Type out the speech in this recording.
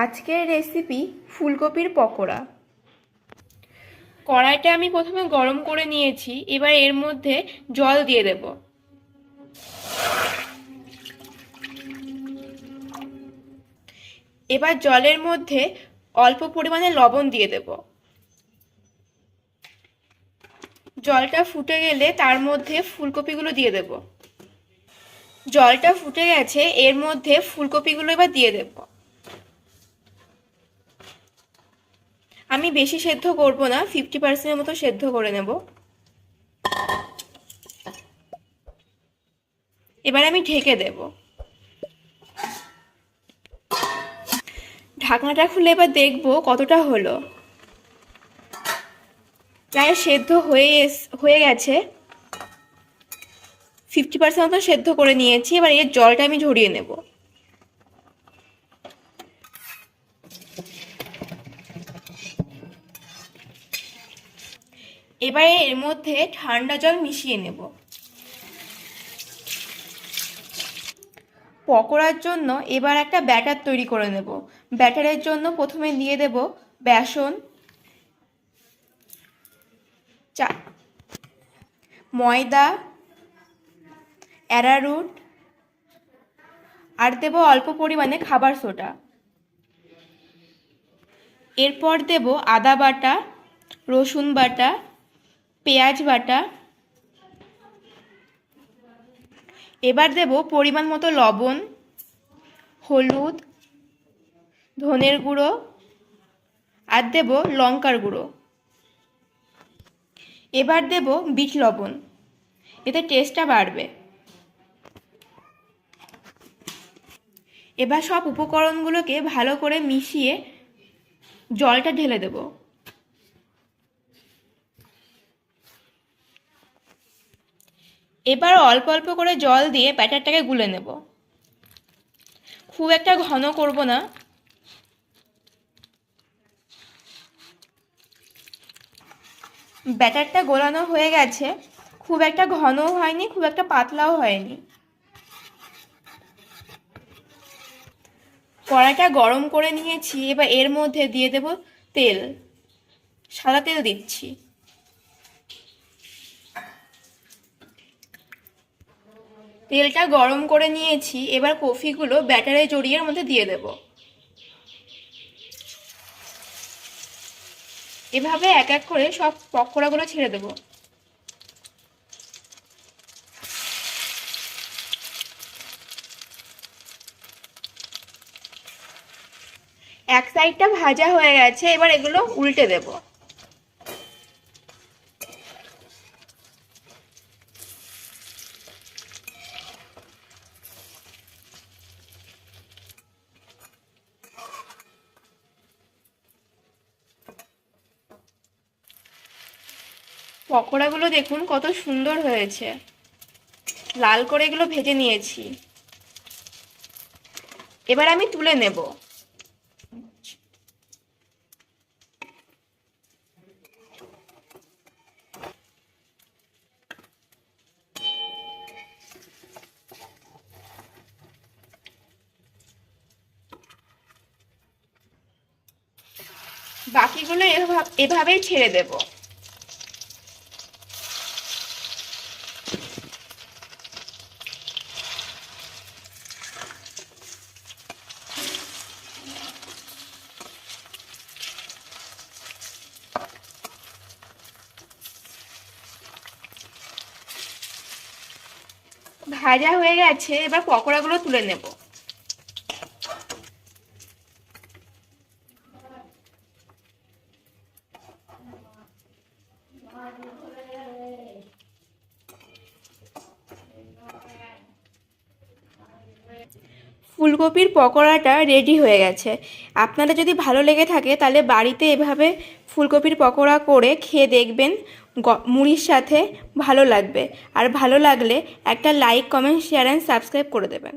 আজকের রেসিপি ফুলকপির পকোড়া। কড়াইটা আমি প্রথমে গরম করে নিয়েছি। এবার এর মধ্যে জল দিয়ে দেব। এবার জলের মধ্যে অল্প পরিমাণে লবণ দিয়ে দেব। জলটা ফুটে গেলে তার মধ্যে ফুলকপিগুলো দিয়ে দেব। জলটা ফুটে গেছে, এর মধ্যে ফুলকপিগুলো এবার দিয়ে দেব। আমি বেশি সেদ্ধ করব না, 50% মতো সেদ্ধ করে নেব। এবার আমি ঢেকে দেব। ঢাকনাটা খুলে এবার দেখব কতটা হলো। প্রায় সেদ্ধ হয়ে গেছে। 50% মতো সেদ্ধ করে নিয়েছি। এবার এর জলটা আমি ঝরিয়ে নেব। এবারে এর মধ্যে ঠান্ডা জল মিশিয়ে নেব। পকোড়ার জন্য এবার একটা ব্যাটার তৈরি করে নেব। ব্যাটারের জন্য প্রথমে দিয়ে দেব বেসন, ময়দা, অ্যারারুট আর দেব অল্প পরিমাণে খাবার সোডা। এরপর দেব আদা বাটা, রসুন বাটা, পেঁয়াজ বাটা। এবার দেব পরিমাণ মতো লবণ, হলুদ, ধনের গুঁড়ো আর দেব লঙ্কার গুঁড়ো। এবার দেব বিট লবণ, এতে টেস্টটা বাড়বে। এবার সব উপকরণগুলোকে ভালো করে মিশিয়ে জলটা ঢেলে দেব। এবার অল্প অল্প করে জল দিয়ে ব্যাটারটাকে গুলে নেব। খুব একটা ঘন করব না। ব্যাটারটা গোলানো হয়ে গেছে। খুব একটা ঘনও হয়নি, খুব একটা পাতলাও হয়নি। কড়াইটা গরম করে নিয়েছি। এবার এর মধ্যে দিয়ে দেব তেল। সাদা তেল দিচ্ছি। তেলটা গরম করে নিয়েছি। এবার কফিগুলো ব্যাটারে জড়িয়ে এর মধ্যে দিয়ে দেব। এভাবে এক এক করে সব পকোড়াগুলো ছেড়ে দেব। এক সাইডটা ভাজা হয়ে গেছে। এবার এগুলো উল্টে দেব। পকোড়াগুলো দেখুন কত সুন্দর হয়েছে। লাল করে এগুলো ভেজে নিয়েছি। এবার আমি তুলে নেব। বাকিগুলো এভাবেই ছেড়ে দেব। ভাজা হয়ে গেছে। এবার পকোড়াগুলো তুলে নেব। ফুলকপির পকোড়াটা রেডি হয়ে গেছে। আপনাদের যদি ভালো লেগে থাকে তাহলে বাড়িতে এভাবে ফুলকপির পকোড়া করে খেয়ে দেখবেন। মুড়ির সাথে ভালো লাগবে। আর ভালো লাগলে একটা like, comment, share and subscribe করে দেবেন।